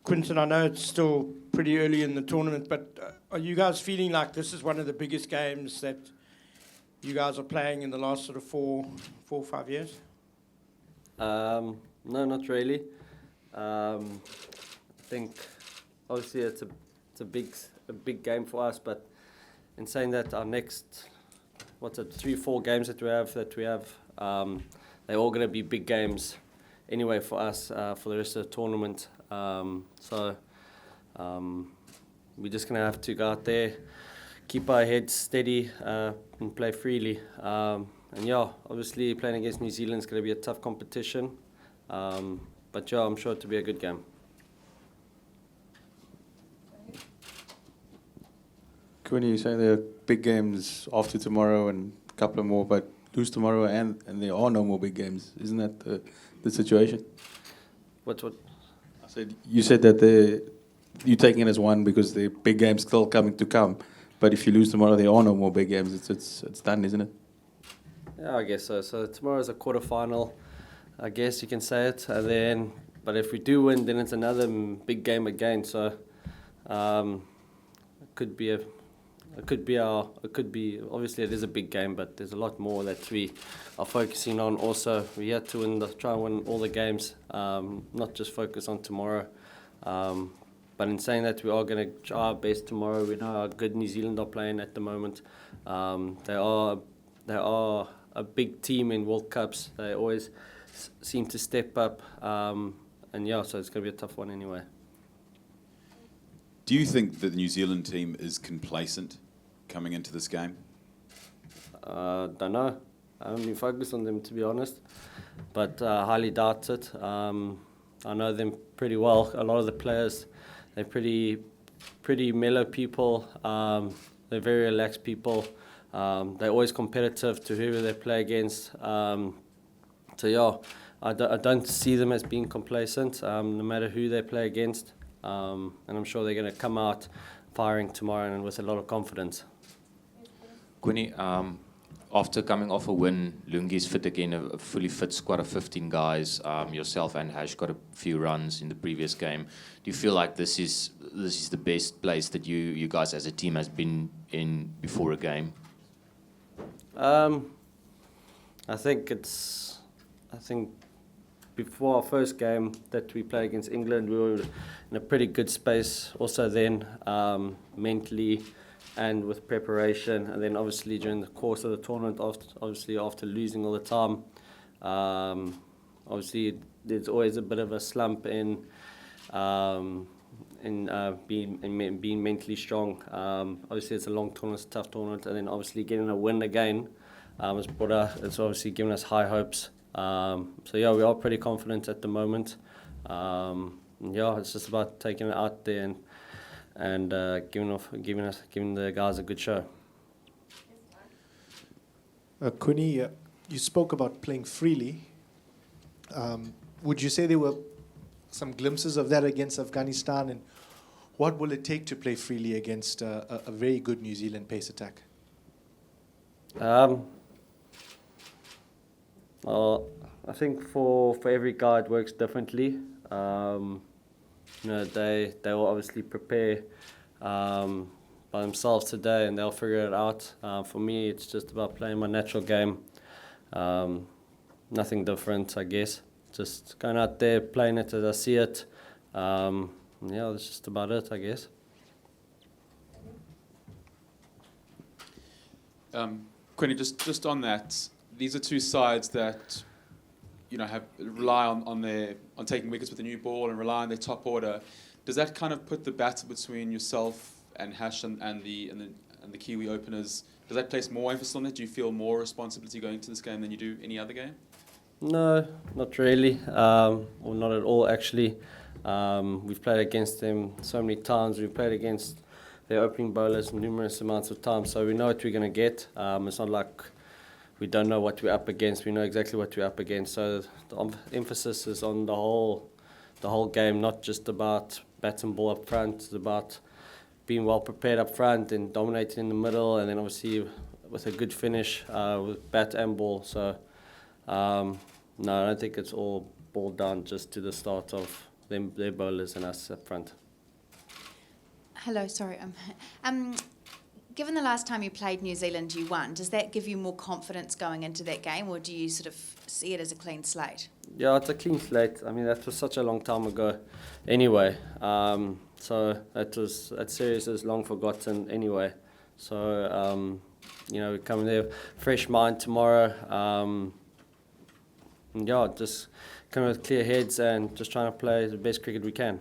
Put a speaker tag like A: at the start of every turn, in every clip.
A: Quinton, I know it's still pretty early in the tournament, but are you guys feeling like this is one of the biggest games that you guys are playing in the last sort of four or 5 years?
B: No, not really. I think obviously it's a big game for us, but in saying that, our next 3-4 games that we have, they're all going to be big games anyway for us for the rest of the tournament. So we're just going to have to go out there, keep our heads steady, and play freely. And yeah, obviously playing against New Zealand is going to be a tough competition. But yeah, I'm sure it'll be a good game.
C: Quinny, you say there are big games after tomorrow and a couple of more, but lose tomorrow and there are no more big games. Isn't that the situation?
B: What?
C: I said you said that you're taking it as one because the big games still coming to come. But if you lose tomorrow, there are no more big games. It's done, isn't it?
B: Yeah, I guess so. So tomorrow's a quarterfinal, I guess you can say it. And then, but if we do win, then it's another big game again. So it could be obviously it is a big game, but there's a lot more that we are focusing on. Also, we had to try and win all the games, not just focus on tomorrow. But in saying that, we are going to try our best tomorrow. We know how good New Zealand are playing at the moment. They are a big team in World Cups. They always seem to step up. And yeah, so it's going to be a tough one anyway.
D: Do you think that the New Zealand team is complacent coming into this game?
B: Don't know. I haven't been focused on them, to be honest. But highly doubt it. I know them pretty well. A lot of the players, they're pretty mellow people. They're very relaxed people. They're always competitive to whoever they play against. So yeah, I don't see them as being complacent, no matter who they play against. And I'm sure they're going to come out firing tomorrow and with a lot of confidence.
E: Quinny, after coming off a win, Lungi's fit again, a fully fit squad of 15 guys. Yourself and Hash got a few runs in the previous game. Do you feel like this is the best place that you guys as a team has been in before a game?
B: I think before our first game that we played against England, we were in a pretty good space also then, mentally and with preparation. And then obviously during the course of the tournament, after losing all the time, obviously there's always a bit of a slump in being mentally strong. Obviously it's a long tournament, it's a tough tournament, and then obviously getting a win again it's obviously given us high hopes. So yeah, we are pretty confident at the moment. Yeah, it's just about taking it out there and giving the guys a good show.
F: Quinny, you spoke about playing freely. Would you say there were some glimpses of that against Afghanistan? And what will it take to play freely against a very good New Zealand pace attack?
B: Well, I think for every guy it works differently. They will obviously prepare by themselves today and they'll figure it out. For me, it's just about playing my natural game. Nothing different, I guess. Just going out there, playing it as I see it. Yeah, that's just about it, I guess.
G: Quinny, just on that, these are two sides that rely on taking wickets with a new ball and rely on their top order. Does that kind of put the battle between yourself and Hash and the Kiwi openers? Does that place more emphasis on it? Do you feel more responsibility going into this game than you do any other game?
B: No, not really, or not at all actually. We've played against them so many times. We've played against their opening bowlers numerous amounts of times, so we know what we're going to get. It's not like we don't know what we're up against. We know exactly what we're up against. So the emphasis is on the whole game, not just about bat and ball up front. It's about being well prepared up front and dominating in the middle, and then obviously with a good finish with bat and ball. So no, I don't think it's all boiled down just to the start of their bowlers and us up front.
H: Hello, sorry. Given the last time you played New Zealand, you won. Does that give you more confidence going into that game, or do you sort of see it as a clean slate?
B: Yeah, it's a clean slate. I mean, that was such a long time ago anyway. So that series is long forgotten anyway. So, we come there, fresh mind tomorrow. And yeah, just come with clear heads and just trying to play the best cricket we can.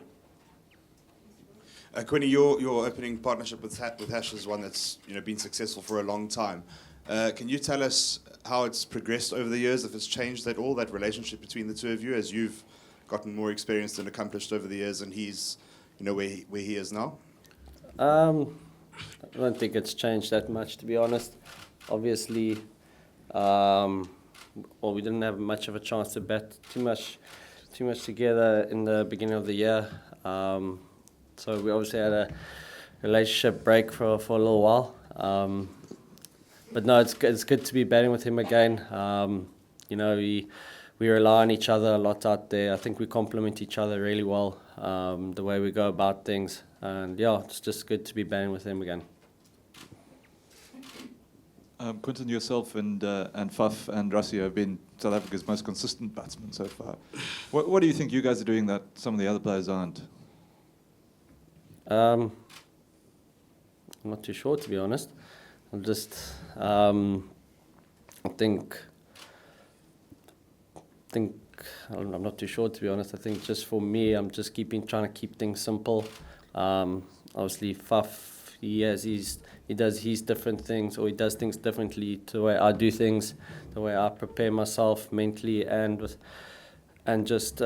I: Quinny, your opening partnership with Hash is one that's been successful for a long time. Can you tell us how it's progressed over the years, if it's changed at all, that relationship between the two of you, as you've gotten more experienced and accomplished over the years, and he's where he is now?
B: I don't think it's changed that much, to be honest. Obviously, we didn't have much of a chance to bat too much together in the beginning of the year. So we obviously had a relationship break for a little while. But no, it's good to be batting with him again. We rely on each other a lot out there. I think we complement each other really well, the way we go about things. And yeah, it's just good to be batting with him again.
J: Quinton, yourself and Faf and Rassie have been South Africa's most consistent batsmen so far. What do you think you guys are doing that some of the other players aren't?
B: I'm not too sure, to be honest. I'm just, I think I'm not too sure, to be honest. I think just for me, I'm just trying to keep things simple. Obviously, Faf, he does his different things, or he does things differently to the way I do things, the way I prepare myself mentally, and just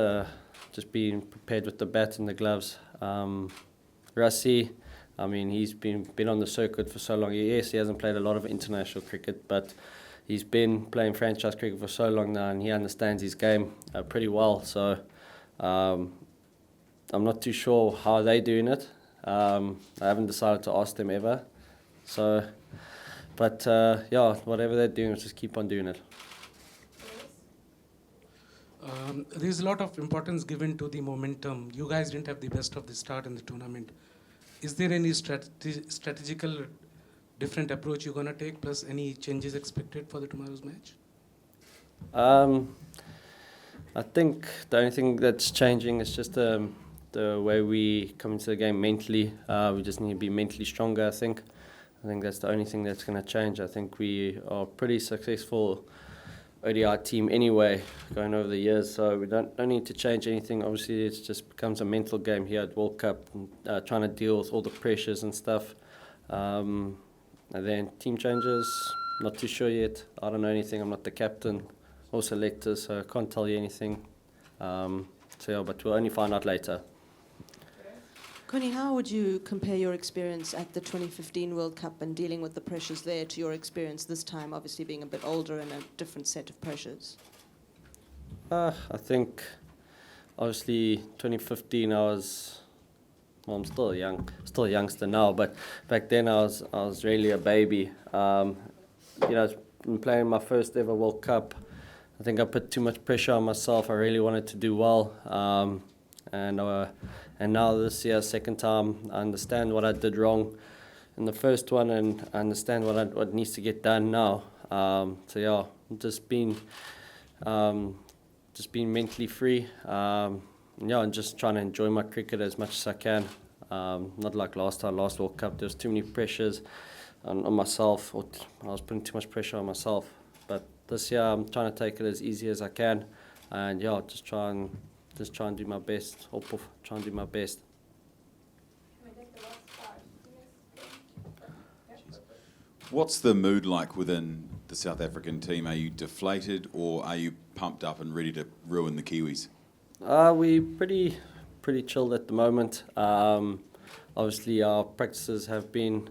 B: being prepared with the bat and the gloves. Rassie, I mean, he's been on the circuit for so long. Yes, he hasn't played a lot of international cricket, but he's been playing franchise cricket for so long now, and he understands his game pretty well. So I'm not too sure how they're doing it. I haven't decided to ask them ever. So, but whatever they're doing, just keep on doing it.
K: There's a lot of importance given to the momentum. You guys didn't have the best of the start in the tournament. Is there any strategical different approach you're going to take, plus any changes expected for the tomorrow's match?
B: I think the only thing that's changing is just the way we come into the game mentally. We just need to be mentally stronger, I think. I think that's the only thing that's going to change. I think we are pretty successful ODI team anyway, going over the years, so we don't need to change anything. Obviously, it just becomes a mental game here at World Cup, trying to deal with all the pressures and stuff. And then team changes, not too sure yet. I don't know anything. I'm not the captain or selector, so I can't tell you anything. But we'll only find out later.
L: Connie, how would you compare your experience at the 2015 World Cup and dealing with the pressures there to your experience this time, obviously being a bit older and a different set of pressures?
B: I think, obviously, 2015 I'm still a youngster now, but back then I was really a baby. Playing my first ever World Cup, I think I put too much pressure on myself. I really wanted to do well. And now this year, second time, I understand what I did wrong in the first one, and I understand what needs to get done now. Just being mentally free. And just trying to enjoy my cricket as much as I can. Not like last World Cup, there was too many pressures on myself, or I was putting too much pressure on myself. But this year, I'm trying to take it as easy as I can, and just try and do my best, try and do my best.
D: What's the mood like within the South African team? Are you deflated, or are you pumped up and ready to ruin the Kiwis?
B: We're pretty chilled at the moment. Obviously, our practices have been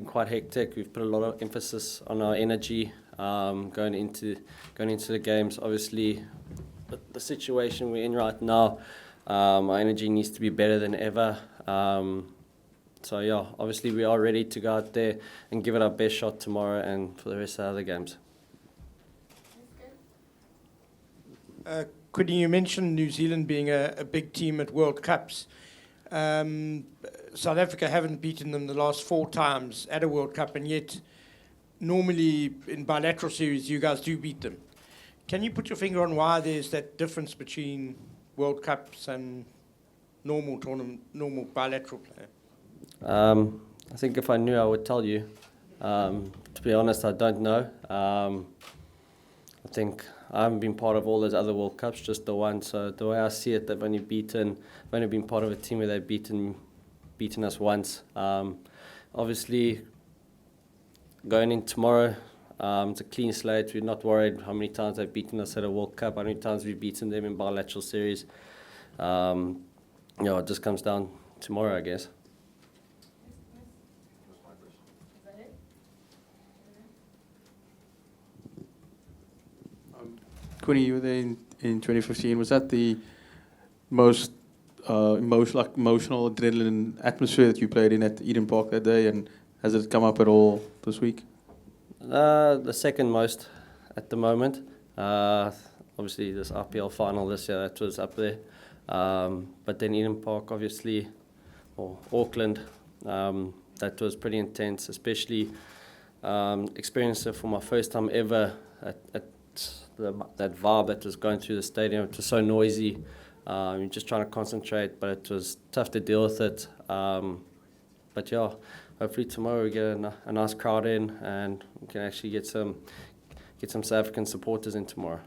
B: quite hectic. We've put a lot of emphasis on our energy going into the games. Obviously, the situation we're in right now, our energy needs to be better than ever. Obviously we are ready to go out there and give it our best shot tomorrow and for the rest of the other games.
A: Quinton, you mentioned New Zealand being a big team at World Cups. South Africa haven't beaten them the last 4 times at a World Cup, and yet normally in bilateral series you guys do beat them. Can you put your finger on why there's that difference between World Cups and normal tournament, normal bilateral play?
B: I think if I knew, I would tell you. To be honest, I don't know. I think I haven't been part of all those other World Cups, just the one. So the way I see it, they've only been part of a team where they've beaten us once. Obviously, going in tomorrow, it's a clean slate. We're not worried how many times they've beaten us at a World Cup, how many times we've beaten them in bilateral series. It just comes down tomorrow, I guess.
C: Quinny, you were there in 2015. Was that the most emotional adrenaline atmosphere that you played in at Eden Park that day? And has it come up at all this week?
B: The second most at the moment. Obviously, this RPL final this year, that was up there. But then Eden Park, obviously, or Auckland, that was pretty intense, especially experienced it for my first time ever at that vibe that was going through the stadium. It was so noisy. You're just trying to concentrate, but it was tough to deal with it. But yeah, hopefully tomorrow we get a nice crowd in and we can actually get some South African supporters in tomorrow.